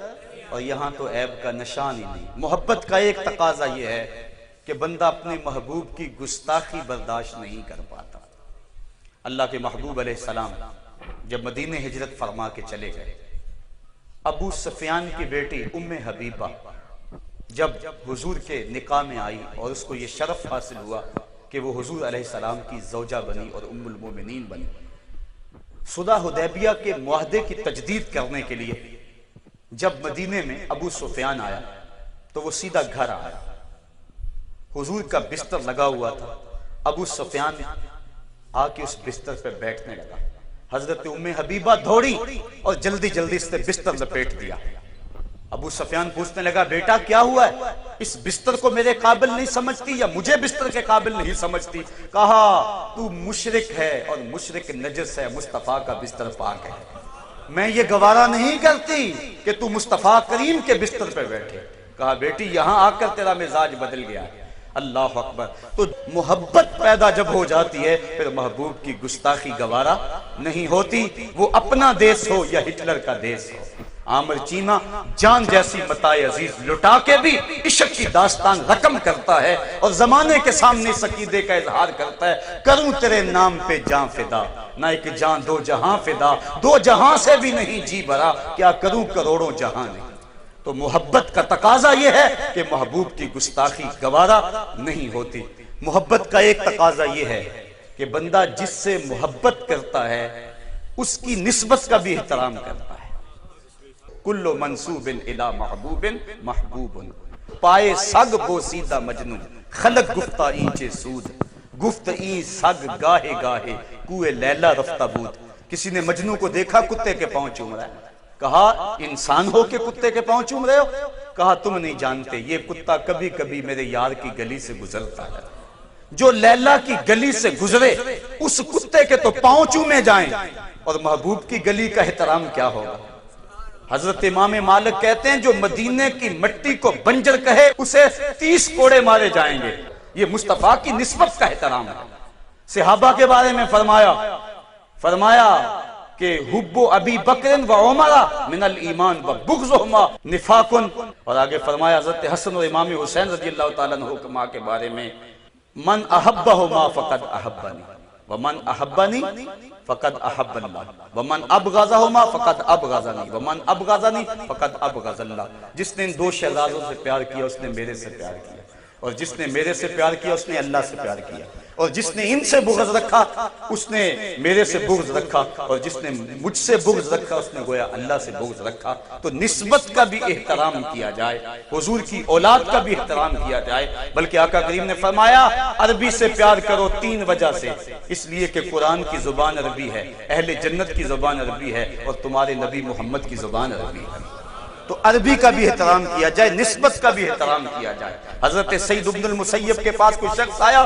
اور یہاں تو عیب کا نشان ہی نہیں۔ محبت کا ایک تقاضا یہ ہے کہ بندہ اپنے محبوب کی گستاخی برداشت نہیں کر پاتا۔ اللہ کے محبوب علیہ السلام جب مدینہ ہجرت فرما کے چلے گئے، ابو سفیان کی بیٹی ام حبیبہ جب حضور کے نکاح میں آئی اور اس کو یہ شرف حاصل ہوا کہ وہ حضور علیہ السلام کی زوجہ بنی اور ام المومنین بنی، صلح حدیبیہ کے معاہدے کی تجدید کرنے کے لیے جب مدینے میں ابو سفیان آیا تو وہ سیدھا گھر آیا، حضور کا بستر لگا ہوا تھا، ابو سفیان آ کے اس بستر پہ بیٹھنے لگا، حضرت ام حبیبہ دوڑی اور جلدی جلدی اس نے بستر لپیٹ دیا۔ ابو سفیان پوچھنے لگا بیٹا کیا ہوا ہے، اس بستر کو میرے قابل نہیں سمجھتی یا مجھے بستر کے قابل نہیں سمجھتی؟ کہا تو مشرک ہے اور مشرک نجس ہے، مصطفیٰ کا بستر پاک ہے، میں یہ گوارا نہیں کرتی کہ تو مصطفیٰ کریم کے بستر پہ بیٹھے۔ کہا بیٹی یہاں آ کر تیرا مزاج بدل گیا ہے۔ اللہ اکبر۔ تو محبت پیدا جب ہو جاتی ہے پھر محبوب کی گستاخی گوارا نہیں ہوتی، وہ اپنا دیس ہو یا ہٹلر کا دیس ہو۔ عامر چینا جان جیسی متاع عزیز لٹا کے بھی عشق کی داستان رقم کرتا ہے اور زمانے کے سامنے عقیدے کا اظہار کرتا ہے، کروں تیرے نام پہ جان فدا، نہ ایک جان دو جہاں فدا، دو جہاں سے بھی نہیں جی بھرا، کیا کروں کروڑوں جہاں نہیں۔ تو محبت کا تقاضا یہ ہے کہ محبوب کی گستاخی گوارا نہیں ہوتی۔ محبت کا ایک تقاضا یہ ہے کہ بندہ جس سے محبت کرتا ہے اس کی نسبت کا بھی احترام کرتا ہے۔ کل منسوب الی محبوب محبوب، پائے سگ بوسیدہ مجنون، خلق گفتہ اینچے سود، گفت این سگ گاہے گاہے کوئے لیلا رفتہ بود. کسی نے مجنو کو دیکھا کتے کے پاؤں چوم رہا ہے. کہا انسان ہو کے کتے کے پاؤں چوم رہے ہو؟ کہا تم نہیں جانتے یہ کتا کبھی کبھی میرے یار کی گلی سے گزرتا ہے. جو لیلا کی گلی سے گزرے اس کتے کے تو پاؤں چومے جائیں اور محبوب کی گلی کا احترام کیا ہوگا. حضرت امام مالک کہتے ہیں جو مدینے کی مٹی کو بنجر کہے اسے 30 کوڑے مارے جائیں گے. یہ مصطفیٰ کی نسبت کا احترام ہے. صحابہ کے بارے میں فرمایا کہ حب ابی بکر و عمر من الایمان و بغضهما نفاق. اور آگے فرمایا حضرت حسن اور امام حسین رضی اللہ تعالیٰ عنہما کے بارے میں من احبہما فقد احبنی ومن احبنی فقد احب اللہ ومن ابغضہما فقد ابغضنی ومن ابغضنی فقد ابغض اللہ. جس نے ان دو شہزادوں سے پیار کیا اس نے میرے سے پیار کیا اور جس نے میرے سے پیار کیا اس نے اللہ سے پیار کیا اور جس نے ان سے بغض رکھا اس نے میرے سے بغض رکھا اور جس نے مجھ سے بغض رکھا اس نے گویا اللہ سے بغض رکھا. تو نسبت کا بھی احترام کیا جائے, حضور کی اولاد کا بھی احترام کیا جائے. بلکہ آقا کریم نے فرمایا عربی سے پیار کرو 3 وجہ سے. اس لیے کہ قرآن کی زبان عربی ہے, اہل جنت کی زبان عربی ہے اور تمہارے نبی محمد کی زبان عربی ہے. تو عربی کا بھی احترام کیا جائے, نسبت کا بھی احترام کیا جائے. حضرت سعید بن المسیب کے پاس کوئی شخص آیا,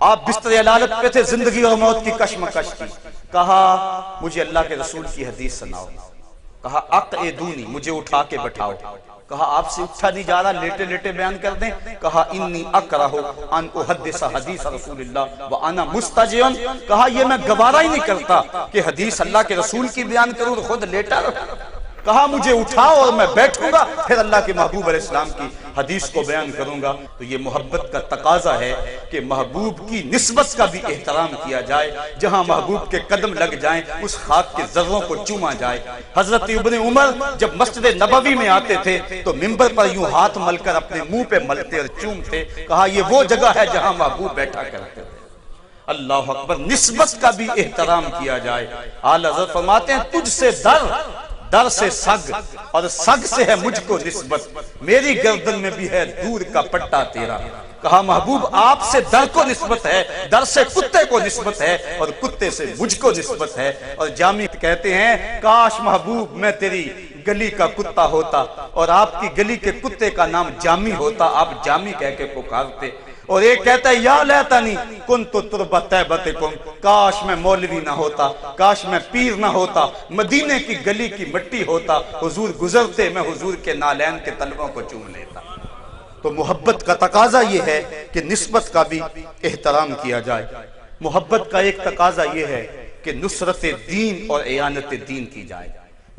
آپ بستر علالت پہ تھے, زندگی اور موت کی کشمکش تھی. کہا مجھے اللہ کے رسول کی حدیث سناؤ. کہا اقعدونی, مجھے اٹھا کے بٹھاؤ. کہا آپ سے اٹھا نہیں جا رہا, لیٹے لیٹے بیان کر دیں. کہا انی اکرہ ان احدث حدیث رسول اللہ وانا مستجعن. کہا یہ میں گوارا ہی نہیں کرتا کہ حدیث اللہ کے رسول کی بیان کروں اور خود لیٹا رہا. کہا مجھے اٹھاؤ اور میں بیٹھوں گا, پھر اللہ کے محبوب علیہ السلام کی حدیث کو بیان کروں گا. تو یہ محبت کا تقاضا ہے کہ محبوب کی نسبت کا بھی احترام کیا جائے. جہاں محبوب کے قدم لگ جائیں اس خاک کے ذروں کو چوما جائے. حضرت ابن عمر جب مسجد نبوی میں آتے تھے تو منبر پر یوں ہاتھ مل کر اپنے منہ پہ ملتے اور چومتے. کہا یہ وہ جگہ ہے جہاں محبوب بیٹھا کرتے تھے. اللہ اکبر, نسبت کا بھی احترام کیا جائے. اعلیٰ حضرت فرماتے ہیں تجھ سے در سے سگ اور سگ سے ہے مجھ کو نسبت, میری گردن میں بھی ہے دور کا پٹا تیرا. کہا محبوب آپ سے در کو نسبت ہے, در سے کتے کو نسبت ہے اور کتے سے مجھ کو نسبت ہے. اور جامی کہتے ہیں کاش محبوب میں تیری گلی کا کتا ہوتا اور آپ کی گلی کے کتے کا نام جامی ہوتا, آپ جامی کہہ کے پکارتے. اور ایک کہتا ہے یا لیتنی کنت تربت طیبتکم, کاش میں مولوی نہ ہوتا, کاش میں پیر نہ ہوتا, مدینے کی گلی کی مٹی ہوتا, حضور گزرتے میں حضور کے نالین کے تلووں کو چوم لیتا. تو محبت کا تقاضا یہ ہے کہ نسبت کا بھی احترام کیا جائے. محبت کا ایک تقاضا یہ ہے کہ نصرت دین اور اعانت دین کی جائے.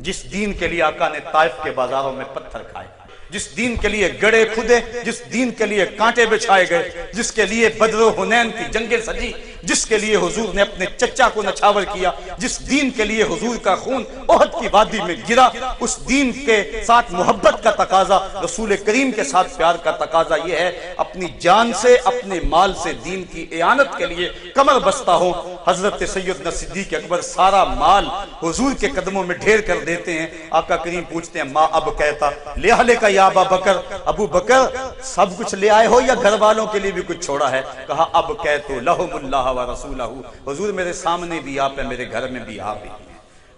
جس دین کے لیے آقا نے طائف کے بازاروں میں پتھر کھائے, جس دین کے لیے گڑے کھدے, جس دین کے لیے کانٹے بچھائے گئے, جس کے لیے بدر و حنین کی جنگیں سجی, جس کے لیے حضور نے اپنے چچا کو نچھاور کیا, جس دین کے لیے حضور کا خون احد کی وادی میں گرا, اس دین کے ساتھ محبت کا تقاضا, رسول کریم کے ساتھ پیار کا تقاضا یہ ہے اپنی جان سے اپنے مال سے دین کی اعانت کے لیے کمر بستہ ہوں. حضرت سیدنا صدیق اکبر سارا مال حضور کے قدموں میں ڈھیر کر دیتے ہیں. آقا کریم پوچھتے ہیں ماں اب کہتا لے ہلے کا یا ابا بکر, ابو بکر سب کچھ لے آئے ہو یا گھر والوں کے لیے بھی کچھ چھوڑا ہے؟ کہا اب کہتو لہم اللہ و رسولہ, حضور میرے سامنے بھی آپ ہیں, میرے گھر میں بھی آپ ہیں.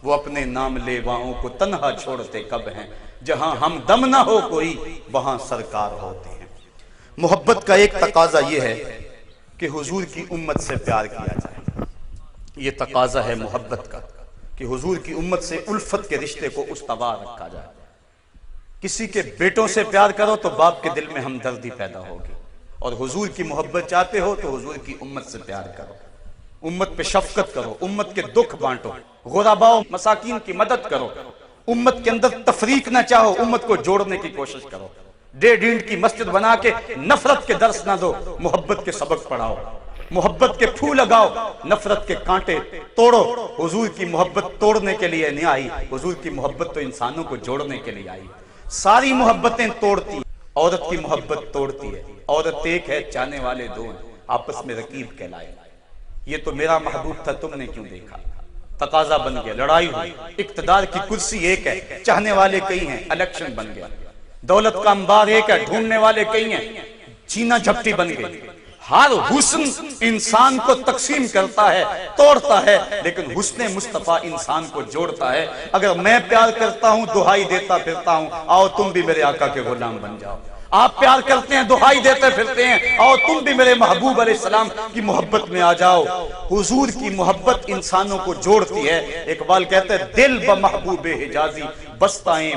وہ اپنے نام لیواؤں کو تنہا چھوڑتے کب ہیں, جہاں ہم دم نہ ہو کوئی وہاں سرکار ہوتے ہیں. محبت کا ایک تقاضا یہ ہے کہ حضور کی امت سے پیار کیا جائے. یہ تقاضا ہے محبت کا کہ حضور کی امت سے الفت کے رشتے کو استوار رکھا جائے. کسی کے بیٹوں سے پیار کرو تو باپ کے دل میں ہمدردی پیدا ہوگی, اور حضور کی محبت چاہتے ہو تو حضور کی امت سے پیار کرو, امت پہ شفقت کرو, امت کے دکھ بانٹو, غرباء و مساکین کی مدد کرو, امت کے اندر تفریق نہ چاہو, امت کو جوڑنے کی کوشش کرو. 1.5 اینٹ کی مسجد بنا کے نفرت کے درس نہ دو, محبت کے سبق پڑھاؤ, محبت کے پھول لگاؤ, نفرت کے کانٹے توڑو. حضور کی محبت توڑنے کے لیے نہیں آئی, حضور کی محبت تو انسانوں کو جوڑنے کے لیے آئی. ساری محبتیں توڑتی, عورت کی محبت توڑتی ہے. عورت ایک ہے, چاہنے والے دو, آپس میں رقیب کہلائے. یہ تو میرا محبوب تھا, تم نے کیوں دیکھا؟ تقاضا بن گیا, لڑائی ہوئی. اقتدار کی کرسی ایک ہے, چاہنے والے کئی ہیں, الیکشن بن گیا. دولت کا انبار ایک ہے, ڈھونڈنے والے کئی ہیں, چھینا جھپٹی بن گئی. ہر حسن انسان کو تقسیم کرتا ہے، توڑتا ہے، لیکن حسن مصطفیٰ انسان کو جوڑتا ہے۔ اگر میں پیار کرتا ہوں، دہائی دیتا پھرتا ہوں، آؤ تم بھی میرے آقا کے غلام بن جاؤ۔ آپ پیار کرتے ہیں، دہائی دیتے پھرتے ہیں، آؤ تم بھی میرے محبوب علیہ السلام کی محبت میں آ جاؤ۔ حضور کی محبت انسانوں کو جوڑتی ہے۔ اقبال کہتے ہیں دل بمحبوب حجازی بستائیں،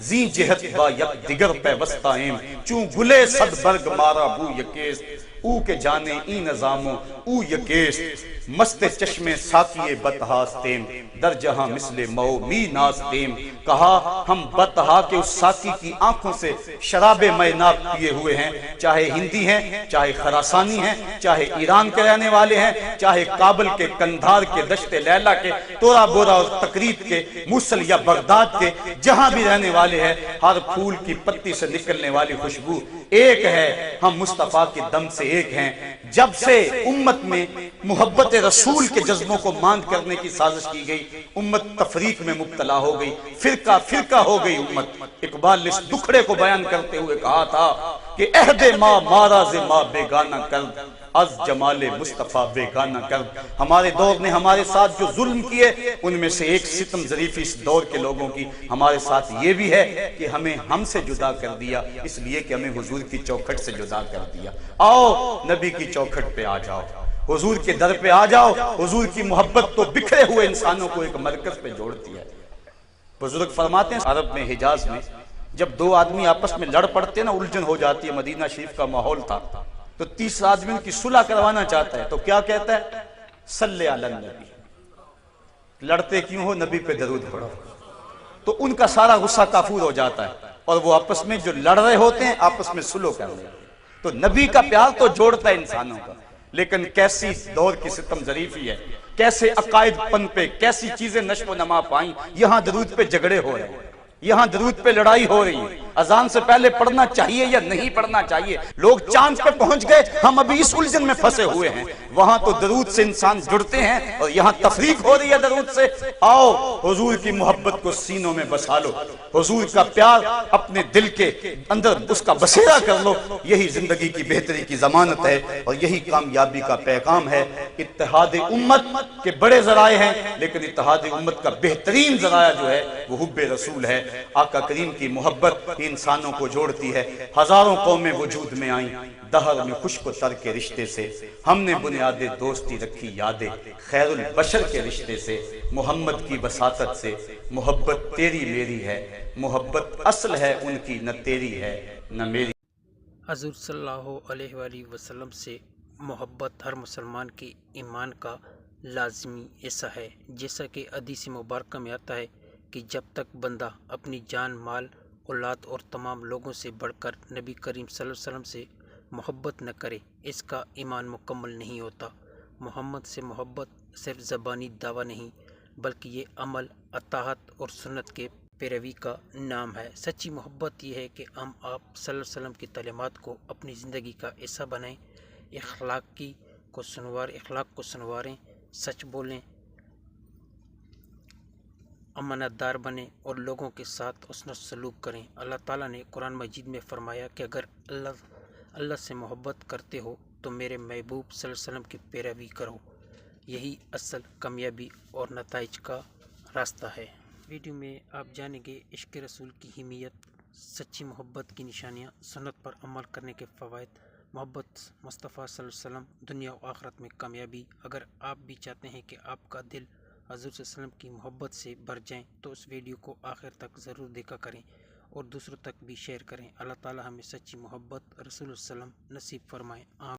زی جہت با یک دیگر پیوستہ ایم، چون گلے صد برگ مارا بو یکیست، او کے جانے ای نظاموں او یکیست، مست چشم ساقی بطحاستیم، در جہاں مثل مو می ناستیم۔ کہا ہم بطحا کے اس ساقی کی آنکھوں سے شراب میناب پیے ہوئے ہیں، چاہے ہندی ہیں، چاہے خراسانی ہیں، چاہے ایران کے رہنے والے ہیں، چاہے کابل کے، کندھار کے، دشت لیلہ کے، تورا بورا اور تقریب کے، موصل یا بغداد کے، جہاں بھی رہنے والے ہیں، ہر پھول کی پتی سے نکلنے والی خوشبو ایک ہے، ہم مصطفیٰ کے دم سے ایک ہیں۔ جب سے امت میں محبت رسول کے جذبوں کو ماند کرنے کی سازش کی گئی، امت تفریق میں مبتلا ہو گئی، فرقہ فرقہ ہو گئی امت۔ اقبال نے اس دکھڑے کو بیان کرتے ہوئے کہا تھا کہ عہد ما ماراز ما بیگانہ کرد، از جمال مصطفیٰ بیگانہ کرد۔ ہمارے دور نے ہمارے ساتھ جو ظلم کیے، ان میں سے ایک ستم ظریفی اس دور کے لوگوں کی ہمارے ساتھ یہ بھی ہے کہ ہمیں ہم سے جدا کر دیا، اس لیے کہ ہمیں حضور کی چوکھٹ سے جدا کر دیا۔ آؤ نبی کی چوکھٹ پہ آ جاؤ، حضور کے در پہ آ جاؤ۔ حضور کی محبت تو بکھرے ہوئے انسانوں کو ایک مرکز پہ جوڑتی ہے۔ بزرگ فرماتے ہیں عرب میں، حجاز میں جب دو آدمی آپس میں لڑ پڑتے نا، الجھن ہو جاتی ہے، مدینہ شریف کا ماحول تھا، تو تیسرا آدمی ان کی صلح کروانا چاہتا ہے تو کیا کہتا ہے؟ صلی علی النبی، لڑتے کیوں ہو، نبی پہ درود پڑھو۔ تو ان کا سارا غصہ کافور ہو جاتا ہے، اور وہ آپس میں جو لڑ رہے ہوتے ہیں آپس میں صلح کر رہے ہیں۔ تو نبی کا پیار تو جوڑتا ہے انسانوں کا، لیکن کیسی دور کی ستم ظریفی ہے، کیسے عقائد پن پہ، کیسی چیزیں نشو و نما پائیں۔ یہاں درود پہ جھگڑے ہو رہے ہیں، یہاں درود پہ لڑائی ہو رہی ہے، اذان سے پہلے پڑھنا چاہیے یا نہیں پڑھنا چاہیے، لوگ چاند پہ پہنچ گئے، ہم ابھی اس الجھن میں پھنسے ہوئے ہیں۔ وہاں تو درود سے انسان جڑتے ہیں اور یہاں تفریق ہو رہی ہے درود سے۔ آؤ حضور کی محبت کو سینوں میں بسا لو، حضور کا پیار اپنے دل کے اندر اس کا بسیرا کر لو، یہی زندگی کی بہتری کی ضمانت ہے اور یہی کامیابی کا پیغام ہے۔ اتحاد امت کے بڑے ذرائع ہیں، لیکن اتحاد امت کا بہترین ذرائع جو ہے وہ حب رسول ہے۔ آقا کریم کی محبت انسانوں کو جوڑتی ہے۔ ہزاروں قومیں وجود میں آئیں دہر میں خشک و تر کے رشتے سے، ہم نے بنیاد دوستی رکھی یادیں خیر البشر کے رشتے سے، محمد کی وساطت سے محبت تیری میری ہے، محبت اصل ہے ان کی، نہ تیری ہے نہ میری۔ حضور صلی اللہ علیہ وآلہ وسلم سے محبت ہر مسلمان کے ایمان کا لازمی حصہ ہے، جیسا کہ حدیث مبارکہ میں آتا ہے کہ جب تک بندہ اپنی جان، مال، اولاد اور تمام لوگوں سے بڑھ کر نبی کریم صلی اللہ علیہ وسلم سے محبت نہ کرے، اس کا ایمان مکمل نہیں ہوتا۔ محمد سے محبت صرف زبانی دعویٰ نہیں، بلکہ یہ عمل، اطاعت اور سنت کے پیروی کا نام ہے۔ سچی محبت یہ ہے کہ ہم آپ صلی اللہ علیہ وسلم کی تعلیمات کو اپنی زندگی کا حصہ بنائیں، اخلاق کو سنواریں، سچ بولیں، امانت دار بنیں اور لوگوں کے ساتھ حسن سلوک کریں۔ اللہ تعالیٰ نے قرآن مجید میں فرمایا کہ اگر اللہ سے محبت کرتے ہو تو میرے محبوب صلی اللہ علیہ وسلم کی پیروی کرو، یہی اصل کامیابی اور نتائج کا راستہ ہے۔ ویڈیو میں آپ جانیں گے عشق رسول کی اہمیت، سچی محبت کی نشانیاں، سنت پر عمل کرنے کے فوائد، محبت مصطفیٰ صلی اللہ علیہ وسلم، دنیا و آخرت میں کامیابی۔ اگر آپ بھی چاہتے ہیں کہ آپ کا دل حضور صلی اللہ علیہ وسلم کی محبت سے بھر جائیں تو اس ویڈیو کو آخر تک ضرور دیکھا کریں اور دوسروں تک بھی شیئر کریں۔ اللہ تعالی ہمیں سچی محبت رسول اللہ صلی اللہ علیہ وسلم نصیب فرمائے۔